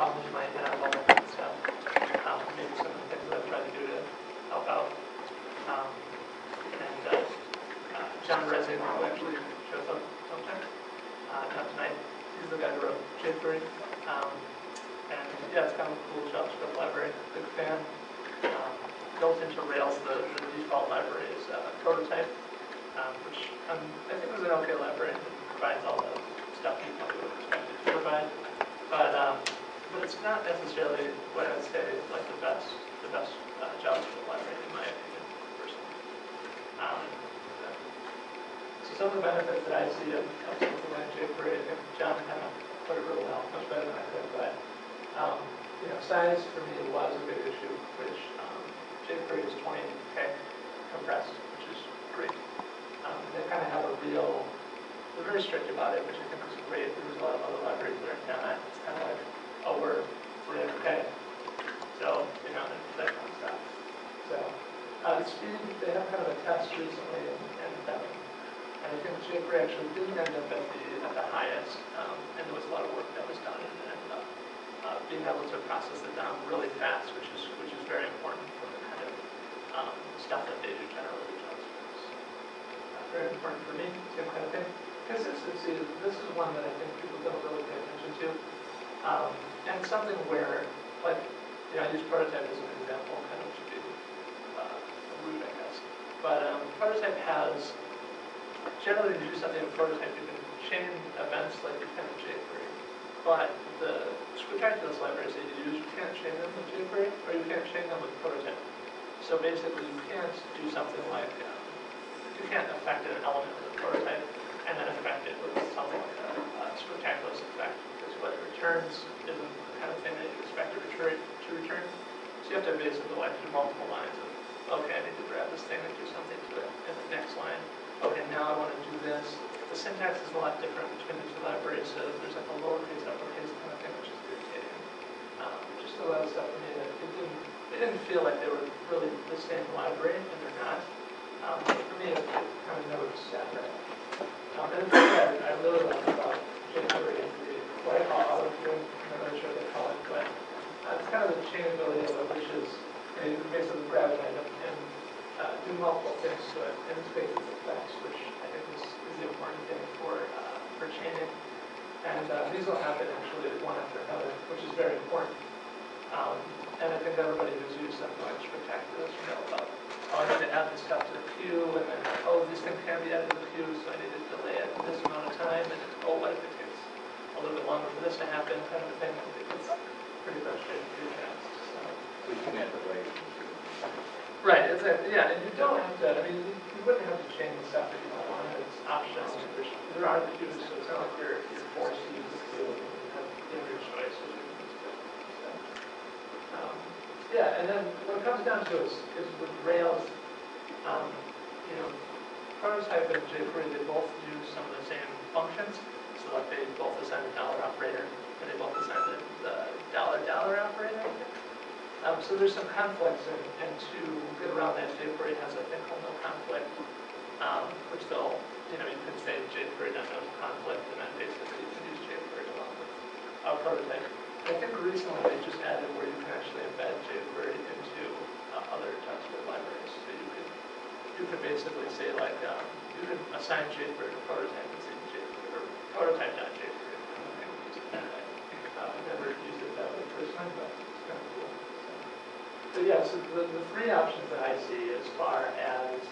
problems you might have, all that kind of stuff. Maybe some of the things that I've tried to do to help out. John Resing, who actually shows up sometimes, not tonight. He's the guy who wrote JQuery. And yeah, it's kind of a cool JavaScript library. Big fan. Built into Rails, the default library is Prototype, which I think is an okay library. It provides all the stuff you probably would expect it to provide. But it's not necessarily what I would say like the best JavaScript library in my opinion, personally. So some of the benefits that I see of something like JQuery, I think John kind of put it really well, much better than I could. But size for me was a big issue, which JQuery is 20K compressed, which is great. They kind of have they're very strict about it, which I think is great. There's a lot of other libraries that are not. It's kind of like, oh, we're 300K. So, that kind of stuff. So, the speed, they have kind of a test recently, and I think JQuery actually didn't end up at the highest, and there was a lot of work that was done, and it ended up being able to process it down really fast, which is very important for the kind of stuff that they do generally with JavaScript. Very important for me, same kind of thing. Consistency, this is one that I think people don't really pay attention to. And it's something where, I use Prototype as an example, kind of to be rude, I guess. But Prototype has, generally to do something in Prototype, you can chain events like you can in JQuery. But the calculus libraries that you use, you can't chain them with JQuery, or you can't chain them with Prototype. So basically, you can't do something like, you can't affect an element with a Prototype, and then affect it with something like a calculus effect, because what it returns isn't the kind of thing that you expect it to return. So you have to basically do multiple lines of, okay, I need to grab this thing and do something to it. And the next line, okay, now I want to do this. The syntax is a lot different between the two libraries, so there's like a lowercase, uppercase kind of thing, which is irritating. Just a lot of stuff for me that it didn't feel like they were really the same library, and they're not. For me, it kind of never sat right. And the thing that I really like about JQuery is what I call auto-queuing. I'm not really sure what they call it, but it's kind of the chainability of it, which is you can basically grab an item and do multiple things to it, and it's basically effects, which I think is the important thing for chaining. And these will happen actually one after another, which is very important. And I think everybody who's used something like Spectacular should know about, I need to add this stuff to the queue, and then, this thing can be added to the queue, so I need to delay it this amount of time, and what if it takes a little bit longer for this to happen, kind of a thing. I think it's pretty frustrating for your tasks. So you can add the rate. Right, exactly. Yeah, and you don't have to, you wouldn't have to change the stuff if you don't want it. It's optional. There are the queues, so it's not like you're forced to use the queue, and you have your choice. Yeah, and then what it comes down to is with Rails, Prototype and JQuery, they both use some of the same functions. So like they both assign the dollar operator, and they both assign the dollar operator, I think. So there's some conflicts, and to get around that, JQuery has a thing called no conflict, which they'll, you can say JQuery not no conflict, and then basically you can use JQuery along with Prototype. I think recently they just added where you can actually embed JQuery into other JavaScript libraries. So you could basically say like, you could assign JQuery to Prototype and say JQuery, or Prototype.jQuery. I've never used it that way personally, but it's kind of cool. So yeah, so the three options that I see as far as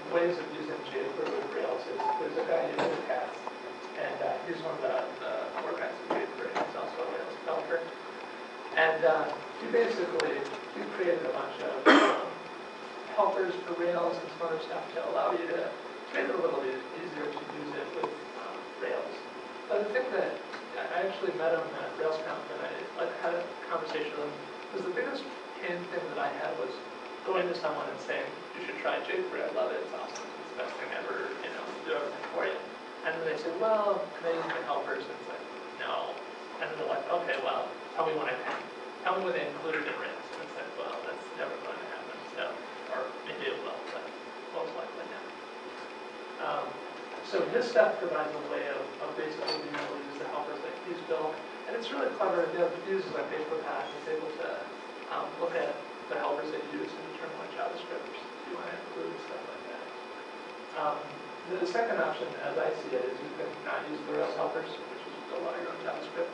ways of using JQuery with Rails is there's a guy named Sept, and he's one of the core guys of JQuery. He's also a Rails developer, and he created a bunch of helpers for Rails and some other stuff to allow you to make it a little bit easier to use it with Rails. But the thing that I actually met him at RailsConf, and I had a conversation with him, because the biggest pain thing that I had was going to someone and saying, you should try JQuery, I love it, it's awesome, it's the best thing ever, do everything for you. And then they say, well, can I use my helpers? And it's like, no. And then they're like, okay, well, tell me when I can. Tell me when they include it in Rails. And it's like, well, that's never going to happen. So, or maybe it will, but most likely not. So his stuff provides a way of basically being able to use the helpers that he's built And it's really clever, you know, the users like Facebook Hack is able to look at the helpers they use and determine what JavaScript you want to include and stuff like that. The second option, as I see it, is you can not use the Rails helpers, which is build out your own JavaScript.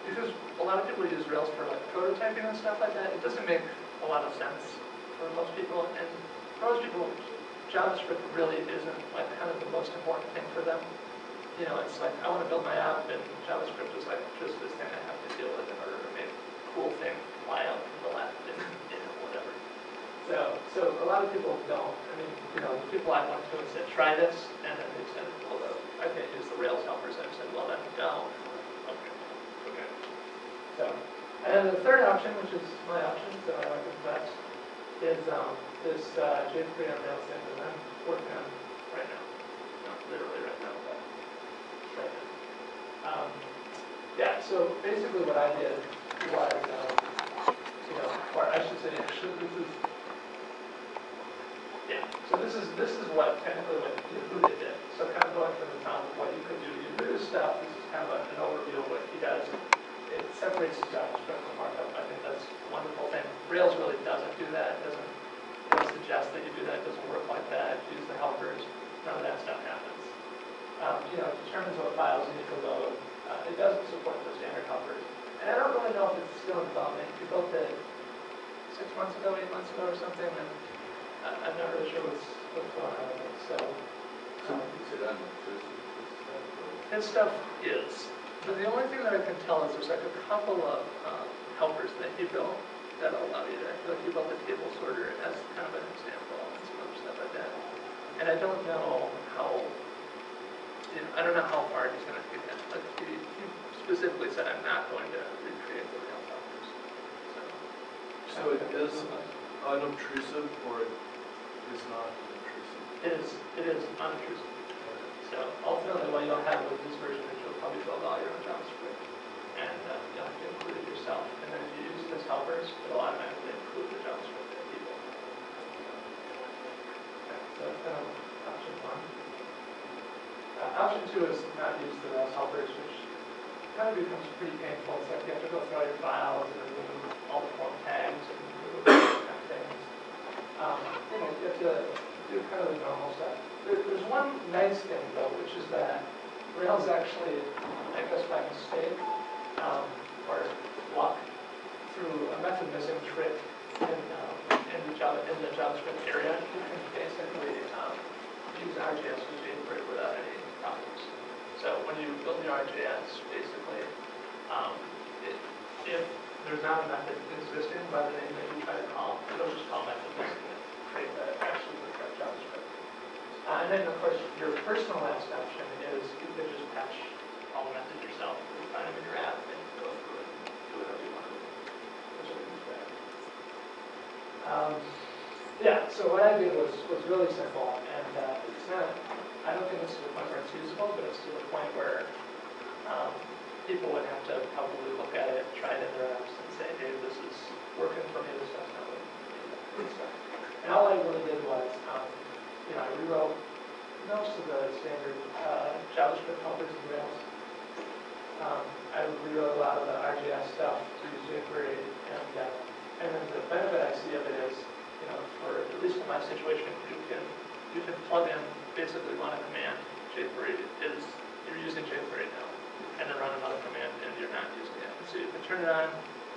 Because a lot of people use Rails for like prototyping and stuff like that, it doesn't make a lot of sense for most people. And for most people, JavaScript really isn't like kind of the most important thing for them. You know, it's like, I want to build my app, and JavaScript is like just this thing I have to deal with in order to make a cool thing fly out from the left and you know, whatever. So a lot of people don't. I mean, you know, the people I went to and said, try this, and then they said, well, I can't use the Rails helpers. And I said, well, then don't. Okay. So, and then the third option, which is my option, so I like it best, is this JQuery on Rails thing that I'm working on right now. Not literally right now, but right now. Yeah, so basically what I did was, you know, or I should say, actually, this is what technically what Yahoo did. So kind of going from the top of what you could do Yahoo stuff, this is kind of an overview of what he does. It separates the JavaScript from markup. I think that's a wonderful thing. Rails really doesn't do that. It doesn't suggest that you do that. It doesn't work like that. Use the helpers. None of that stuff happens. You know, it determines what files you need to load. It doesn't support the standard helpers. And I don't really know if it's still in development. We built it 6 months ago, 8 months ago or something, and I'm not really sure what's going on with it. So is it unobtrusive? his stuff is. But the only thing that I can tell is there's like a couple of helpers that he built that allow you to, I feel like he built a table sorter as kind of an example and some other stuff like that. And I don't know how, you know, I don't know how far he's going to take that. Like he specifically said, I'm not going to recreate the Rails helpers. So it is unobtrusive, or it is not unobtrusive? It is unobtrusive. So ultimately what you'll have with this version is you'll probably build all your own JavaScript. And you'll have to include it yourself. And then if you use it as helpers, it'll automatically include the JavaScript that people. Okay, so that's kind of option one. Option two is not use the Rails helpers, which kind of becomes pretty painful. It's like you have to go through all your files and remove all the form tags and remove those kind of things. You know, you have to do kind of the normal stuff. There's one nice thing, though, which is that Rails actually, I guess by mistake, or luck, through a method missing trick in the JavaScript area, you can basically use RJS with JQuery without any problems. So when you build your RJS, basically, if there's not a method existing by the name that you try to call, it'll just call method missing and create the actually the correct JavaScript. And then, of course, your personalized option is you can just patch all the methods yourself. You find them in your app and go through it and do whatever you want to do. Which I think is better. Yeah, so what I did was really simple, and it's not, I don't think it's to the point where it's usable, but it's to the point where people would have to probably look at it, try it in their apps, and say, hey, this is working for me, this stuff's not working for me. And all I really did was, you know, I rewrote most of the standard JavaScript helpers in Rails. I rewrote a lot of the RJS stuff to use JQuery, and then the benefit I see of it is, you know, for at least in my situation, you can plug in basically run a command. JQuery is, you're using JQuery now, and then run another command, and you're not using it. And so you can turn it on,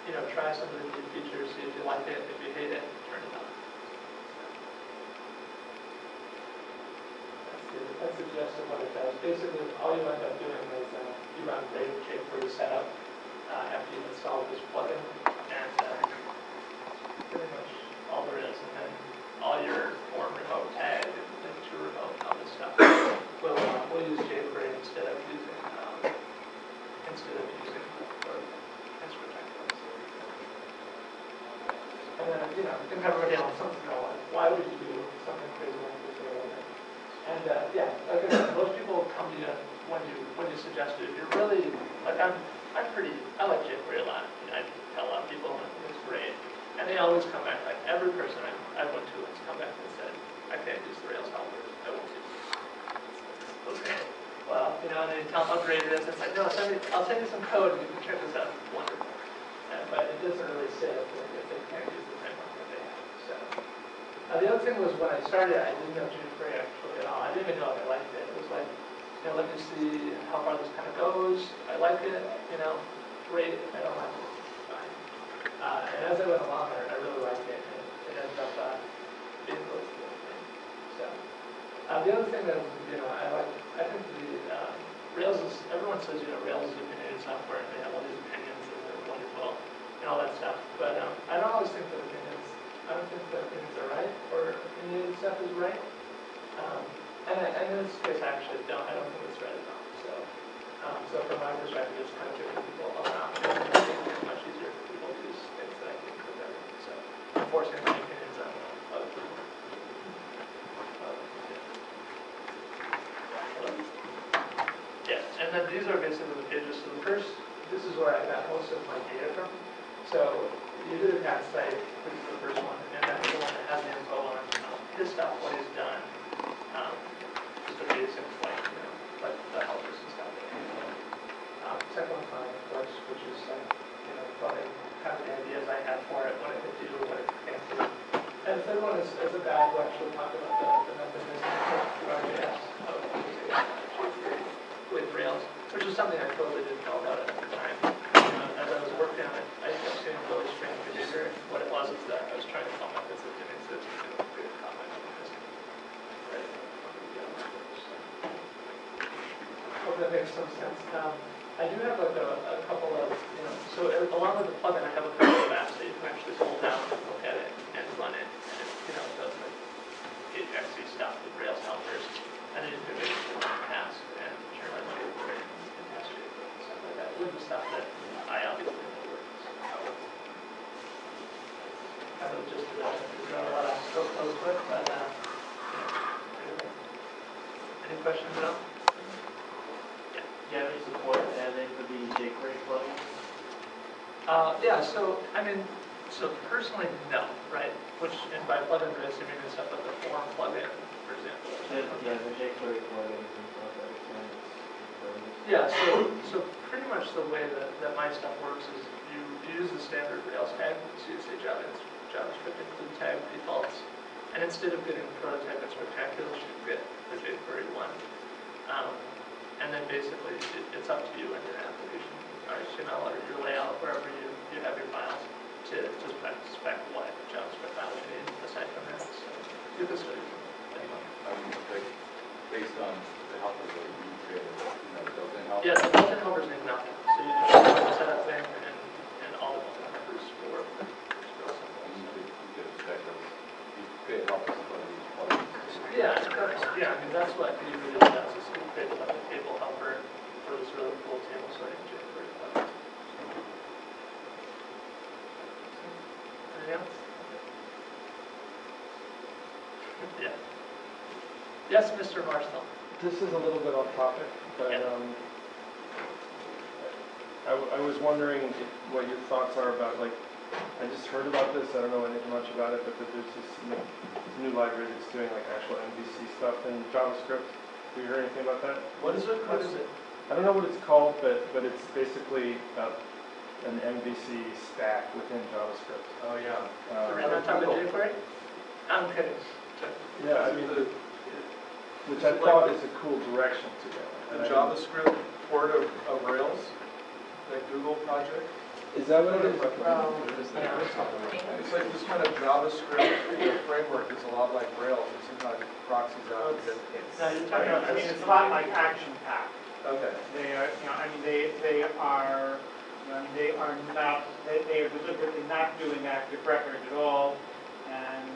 you know, try some of the new features, see if you like it. If you hate it, turn it off. That's the gist of what it does. Basically, all you end up doing is you run JQuery setup after you've installed this plugin, and pretty much all there is. And then all your form remote tag and link to remote and all this stuff we'll use jQuery instead of using or transfer templates. And then you know, you can have everybody else something like, why would you do something crazy like this or whatever? And yeah, like I said, most people come to you when you suggest it. If you're really like I like jQuery a lot. You know, I tell a lot of people it's great, and they always come back. Like every person I went to has come back and said, I can't use the Rails helpers. I won't use it. Okay. well, you know, and then you tell them upgrade this, it's like, no, I'll send you some code and you can check this out, it's wonderful. But it doesn't really say if they can't use the framework that they have, so. The other thing was when I started, I didn't know JQuery actually at all. I didn't even know if I liked it. It was like, you know, let me see how far this kind of goes. I like it, you know, great. If I don't like it, it's fine. And as I went along, I really liked it, and it ended up being really cool thing. So, the other thing that, you know, I think the Rails is, everyone says, you know, Rails is opinionated software, and they have all these opinions, and they're wonderful, and all that stuff. But I don't always think that I don't think that opinions are right, or opinionated stuff is right. And in this case, I actually don't think it's right at all. So from my perspective, it's kind of giving people around, making it much easier for people to use things that I think are better. So I'm forcing my opinions on other people. Yeah, and then these are basically the pages. So the first, this is where I got most of my data from. So you did a cat site, this is the first one, and that's the one that has the info on his stuff, what he's done, just the basics like, you know, like the helpers and stuff. Second one's mine, of course, which is like, you know, probably kind of the ideas I had for it, what it could do, what it can't do. And the third one is a guy who actually talked about the mechanism of RJS, with Rails, which is something I totally didn't know about at the time. As I was working on it, I kept seeing really strange behavior. What it was is that I was trying to call methods that didn't exist and create a comment mechanism. Right? Hope that makes some sense. I do have like a couple of, you know, so along with the plugin, I have a couple of apps that you can actually pull down and look at it and run it. And it, you know, does like AJAX stuff with Rails helpers. And then you can basically task and turn on JQuery and test JQuery and stuff like that with the stuff that I obviously know works. I would just there's not a lot of scope close with, but anyway. Any questions at all? Yeah. Do you have any support adding for the JQuery plugin? Yeah, so I mean, so personally, no, right? Which, and by plugins, I assume you're going to stuff like the form plugin, for example. Yeah, the jQuery plugin and stuff that extends. Yeah, so pretty much the way that my stuff works is you use the standard Rails tag, so you say JavaScript include tag defaults, and instead of getting prototype and spectacular, you get the jQuery one. And then basically it's up to you in your application, or HTML, or your layout, wherever you have your files, to spec what JavaScript files you need aside from that. So you can study them. Based on the helpers that you created, you know, the built-in helpers? Yeah, the built-in helpers need nothing. So you just set up thing, and all the built-in helpers will work. You could expect us, you create helpers for these plugins. Yeah, I mean, that's what he really does, is he created like a table helper for this really cool table sorting jQuery plugin. Anything else? Yeah. Yes, Mr. Marcel. This is a little bit off topic, but Yeah. I was wondering what your thoughts are about, like, I just heard about this, I don't know anything much about it, but that there's this new library that's doing like actual MVC stuff in JavaScript. Have you heard anything about that? What is it? What is it? I don't know what it's called, but it's basically an MVC stack within JavaScript. Oh, yeah. Are you not talking about jQuery? I'm kidding. Yeah, I mean, which I thought is a cool direction to go. The JavaScript port of Rails, that Google project. Is that what it is? It's like this kind of JavaScript framework is a lot like Rails, and sometimes it proxies out. No, you're talking about, I mean, it's a lot like Action Pack. Okay. They are, you know, I mean, they are, you know, they are not, they are deliberately not doing active record at all, and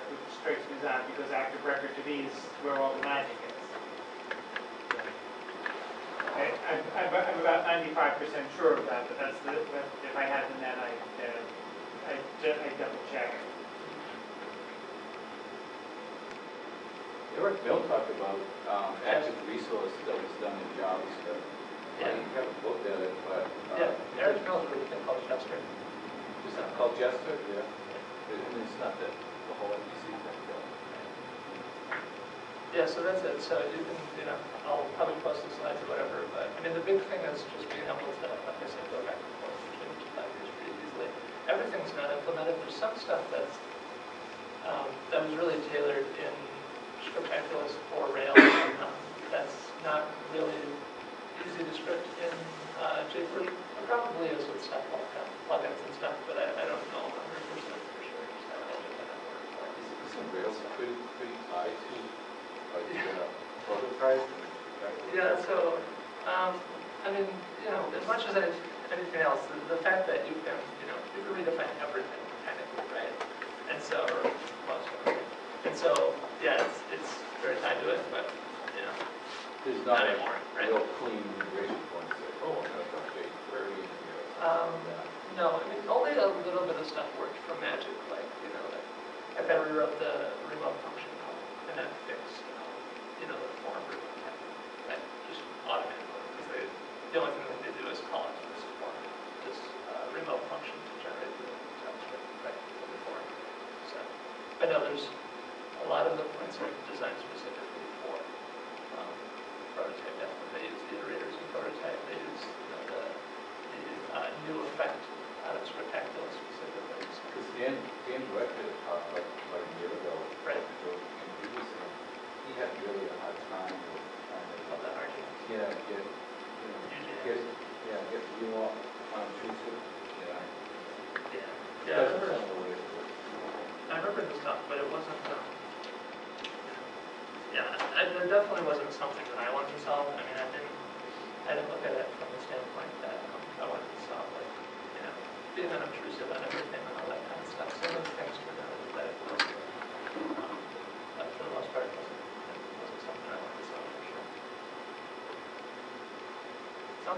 which strikes me as odd because active record to me is where all the magic is. I'm about 95% sure of that, but that's if I had the net, I double check. Bill talked about active resource that was done in JavaScript. Yeah. I haven't looked at it, but yeah, Eric knows what we can call Chester. is that called Jester? Yeah. It's not the whole MVC thing, though. Yeah, so that's it, so you can, I'll probably post the slides or whatever, but, I mean, the big thing is just being able to, like I said, go back and forth between the two libraries pretty easily. Everything's not implemented, there's some stuff that's, that was really tailored in Scriptaculous or Rails, that's not really easy to script in JQuery. It probably is with stuff like plugins and stuff, but I don't know 100% for sure. Just have to look at that. Is some Rails pretty tied to, like, prototype? Yeah, so, I mean, as much as anything else, the fact that you can redefine everything technically, right? And so, most of it. And so, yeah, it's very tied to it, but, There's not not a anymore, right? real clean integration points there. Oh. JQuery, No, I mean, only a little bit of stuff worked from Magic, like, I kind of rewrote the remote function code, and that fixed, the form remote type, that just automatically, because the only thing that they do is call it to this form, this remote function to generate the JavaScript, right, for the form. So, I know there's a lot of the points are designed specifically for prototype. Definitely, they use the iterators in prototype. They use the new effect out of Scriptaculous specifically. So. Because Dan directed a talk like a year ago. Right. He had really a hard time with trying to Love that argument. get you all unobtrusive. Yeah, I remember this stuff, but it wasn't. There definitely wasn't something that I wanted to solve. I mean, I didn't look at it from the standpoint that I wanted to solve, like, being unobtrusive on everything and all that kind of stuff. Some of the things turned out that it was, but for the most part, it wasn't something I wanted to solve for sure. So,